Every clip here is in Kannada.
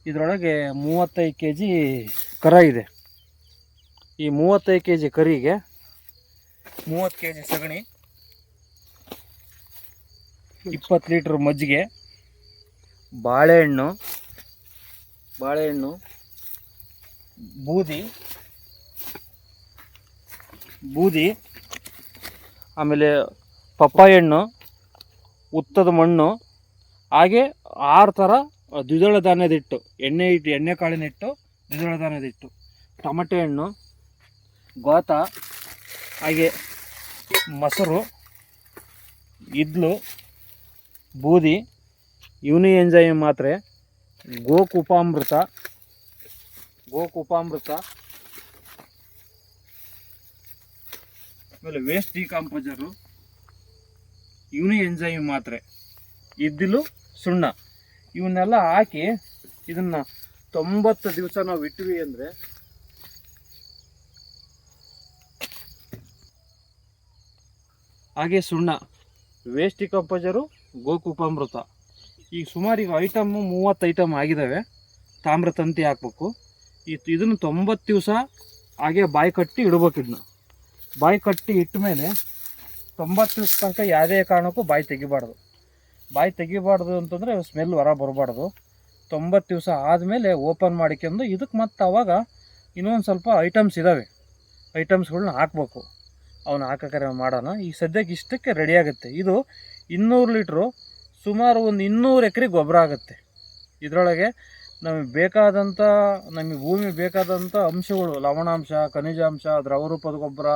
ಇದರೊಳಗೆ 35 kg ಕರ ಇದೆ. ಈ 35 kg ಕರಿಗೆ 30 kg ಸಗಣಿ, 20 ಲೀಟ್ರ್ ಮಜ್ಜಿಗೆ, ಬಾಳೆಹಣ್ಣು, ಬೂದಿ, ಆಮೇಲೆ ಪಪ್ಪಾಯ ಹಣ್ಣು, ಉತ್ತದ ಮಣ್ಣು, ಹಾಗೆ 6 ಥರ ದ್ವಿದಳ ಧಾನ್ಯದ ಹಿಟ್ಟು, ಎಣ್ಣೆ ಕಾಳಿನ ಹಿಟ್ಟು, ದ್ವಿದಳ ಧಾನ್ಯದ ಹಿಟ್ಟು, ಟಮಟೆ ಹಣ್ಣು, ಗೋತ, ಹಾಗೆ ಮೊಸರು, ಇದ್ಲು, ಬೂದಿ, ಯುನಿ ಎಂಜೈಮ್ ಮಾತ್ರೆ, ಗೋಕುಪಾಮೃತ, ಆಮೇಲೆ ವೇಸ್ಟ್ ಡಿಕಾಂಪೋಸರು, ಯುನಿ ಎಂಜೈಮ್ ಮಾತ್ರೆ, ಇದ್ದಿಲು, ಸುಣ್ಣ, ಇವನ್ನೆಲ್ಲ ಹಾಕಿ ಇದನ್ನು 90 ದಿವಸ ನಾವು ಇಟ್ವಿ ಅಂದರೆ ಹಾಗೆ ಸುಣ್ಣ, ವೇಸ್ಟ್ ಡಿಕಾಂಪೋಸರು, ಗೋಕುಪಾಮೃತ, ಈಗ ಸುಮಾರು ಈಗ ಐಟಮ್ಮು 30 ಐಟಮ್ ಆಗಿದ್ದಾವೆ. ತಾಮ್ರ ತಂತಿ ಹಾಕ್ಬೇಕು. ಇದನ್ನು 90 ದಿವಸ ಹಾಗೆ ಬಾಯಿ ಕಟ್ಟಿ ಇಡ್ಬೇಕು. ಇದನ್ನ ಬಾಯಿ ಕಟ್ಟಿ ಇಟ್ಟ ಮೇಲೆ 90 ದಿವಸ ತನಕ ಯಾವುದೇ ಕಾರಣಕ್ಕೂ ಬಾಯಿ ತೆಗಿಬಾರ್ದು ಅಂತಂದರೆ ಸ್ಮೆಲ್ ಹೊರ ಬರಬಾರ್ದು. 90 ದಿವಸ ಆದಮೇಲೆ ಓಪನ್ ಮಾಡಿಕೊಂಡು ಇದಕ್ಕೆ ಮತ್ತೆ ಆವಾಗ ಇನ್ನೊಂದು ಸ್ವಲ್ಪ ಐಟಮ್ಸ್ ಇದ್ದಾವೆ, ಐಟಮ್ಸ್ಗಳನ್ನ ಹಾಕ್ಬೇಕು. ಅವನ್ನ ಹಾಕೋಕೆ ಮಾಡೋಣ. ಈ ಸದ್ಯಕ್ಕೆ ಇಷ್ಟಕ್ಕೆ ರೆಡಿ ಆಗುತ್ತೆ. ಇದು 200 ಲೀಟ್ರು ಸುಮಾರು ಒಂದು 200 ಎಕರೆ ಗೊಬ್ಬರ ಆಗುತ್ತೆ. ಇದರೊಳಗೆ ನಮಗೆ ಭೂಮಿ ಬೇಕಾದಂಥ ಅಂಶಗಳು, ಲವಣಾಂಶ, ಖನಿಜಾಂಶ, ದ್ರವರೂಪದ ಗೊಬ್ಬರ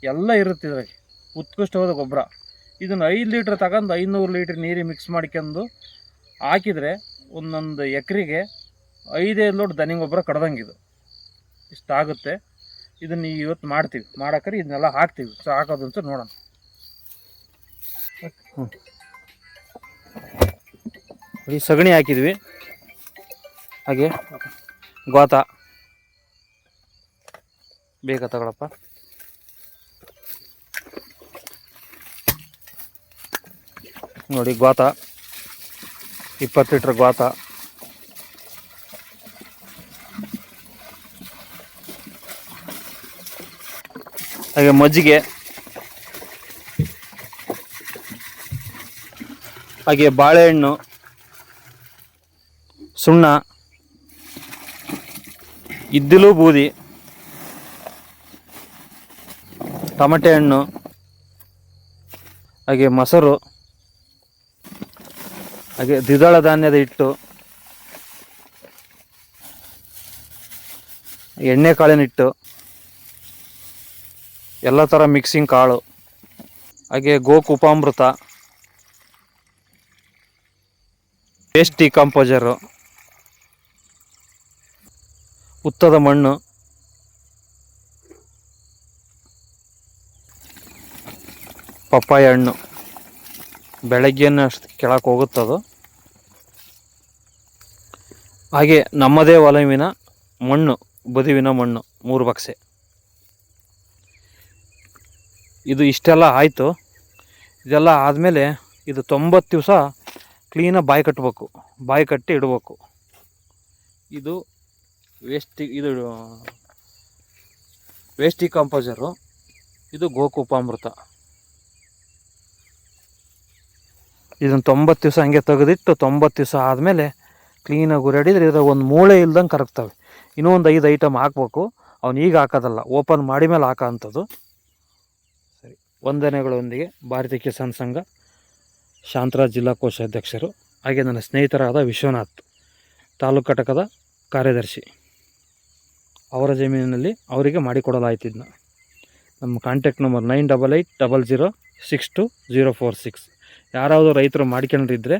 ಎಲ್ಲ ಇರುತ್ತೆ ಇದರಲ್ಲಿ, ಉತ್ಕೃಷ್ಟವಾದ ಗೊಬ್ಬರ. ಇದನ್ನು 5 ಲೀಟ್ರ್ ತಗೊಂಡು 500 ಲೀಟ್ರ್ ನೀರಿಗೆ ಮಿಕ್ಸ್ ಮಾಡ್ಕೊಂಡು ಹಾಕಿದರೆ ಒಂದೊಂದು ಎಕರೆಗೆ 5 ಲೋಡ್ ದನಿ ಗೊಬ್ಬರ ಕಡ್ದಂಗಿದು ಇಷ್ಟಾಗುತ್ತೆ. ಇದನ್ನು ಇವತ್ತು ಮಾಡ್ತೀವಿ. ಮಾಡೋಕ್ರೆ ಇದನ್ನೆಲ್ಲ ಹಾಕ್ತೀವಿ. ಹಾಕೋದು ಅಂತ ನೋಡೋಣ. ಈ ಸಗಣಿ ಹಾಕಿದ್ವಿ, ಹಾಗೆ ಗೋತ ಬೇಗ ತಗೊಳಪ್ಪ. ನೋಡಿ ಗೋತ 20 ಲೀಟ್ರ್ ಗೋತ, ಹಾಗೆ ಮಜ್ಜಿಗೆ, ಹಾಗೆ ಬಾಳೆಹಣ್ಣು, ಸುಣ್ಣ, ಇದ್ದಿಲು, ಬೂದಿ, ಟಮಟೆ ಹಣ್ಣು, ಹಾಗೆ ಮೊಸರು, ಹಾಗೆ ದ್ವಿದಳ ಧಾನ್ಯದ ಹಿಟ್ಟು, ಎಣ್ಣೆ ಕಾಳಿನ ಹಿಟ್ಟು, ಎಲ್ಲ ಥರ ಮಿಕ್ಸಿಂಗ್ ಕಾಳು, ಹಾಗೆ ಗೋಕುಪಾಮೃತ, ವೇಸ್ಟ್ ಡಿಕಾಂಪೋಸರು, ಉತ್ತದ ಮಣ್ಣು, ಪಪ್ಪಾಯ ಹಣ್ಣು. ಬೆಳಗ್ಗೆನೇ ಅಷ್ಟು ಕೆಳಕ್ಕೆ ಹೋಗುತ್ತದು. ಹಾಗೆ ನಮ್ಮದೇ ಒಲವಿನ ಮಣ್ಣು, ಬದುವಿನ ಮಣ್ಣು 3 ಬಕ್ಸೆ. ಇದು ಇಷ್ಟೆಲ್ಲ ಆಯಿತು. ಇದೆಲ್ಲ ಆದಮೇಲೆ ಇದು 90 ದಿವಸ ಕ್ಲೀನಾಗಿ ಬಾಯಿ ಕಟ್ಟಿ ಇಡಬೇಕು. ಇದು ವೇಸ್ಟ್ ಡಿಕಾಂಪೋಸರು, ಇದು ಗೋಕುಪಾಮೃತ. ಇದನ್ನು 90 ದಿವಸ ಹಂಗೆ ತೆಗೆದಿಟ್ಟು 90 ದಿವಸ ಆದಮೇಲೆ ಕ್ಲೀನಾಗಿ ಉರಿಡಿದ್ರೆ ಇದ್ರಾಗ ಒಂದು ಮೂಳೆ ಇಲ್ದಂಗೆ ಕರಗ್ತವೆ. ಇನ್ನೊಂದು 5 ಐಟಮ್ ಹಾಕ್ಬೇಕು. ಅವ್ನು ಈಗ ಹಾಕೋದಲ್ಲ, ಓಪನ್ ಮಾಡಿ ಮೇಲೆ ಹಾಕೋ ಅಂಥದ್ದು. ಸರಿ, ವಂದನೆಗಳೊಂದಿಗೆ ಭಾರತೀಯ ಕಿಸಾನ್ ಸಂಘ ಶಾಂತರಾಜ್ ಜಿಲ್ಲಾ ಕೋಶಾಧ್ಯಕ್ಷರು, ಹಾಗೆ ನನ್ನ ಸ್ನೇಹಿತರಾದ ವಿಶ್ವನಾಥ್ ತಾಲೂಕು ಘಟಕದ ಕಾರ್ಯದರ್ಶಿ. ಅವರ ಜಮೀನಿನಲ್ಲಿ ಅವರಿಗೆ ಮಾಡಿಕೊಡಲಾಯ್ತಿದ್ನ. ನಮ್ಮ ಕಾಂಟ್ಯಾಕ್ಟ್ ನಂಬರ್ 9880062046. ಯಾರಾದರೂ ರೈತರು ಮಾಡ್ಕೊಂಡಿದ್ರೆ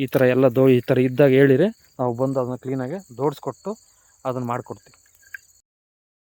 ಈ ಥರ ಇದ್ದಾಗ ಹೇಳಿದರೆ ನಾವು ಬಂದು ಅದನ್ನು ಕ್ಲೀನಾಗಿ ಜೋಡಿಸ್ಕೊಟ್ಟು ಅದನ್ನು ಮಾಡಿಕೊಡ್ತೀವಿ.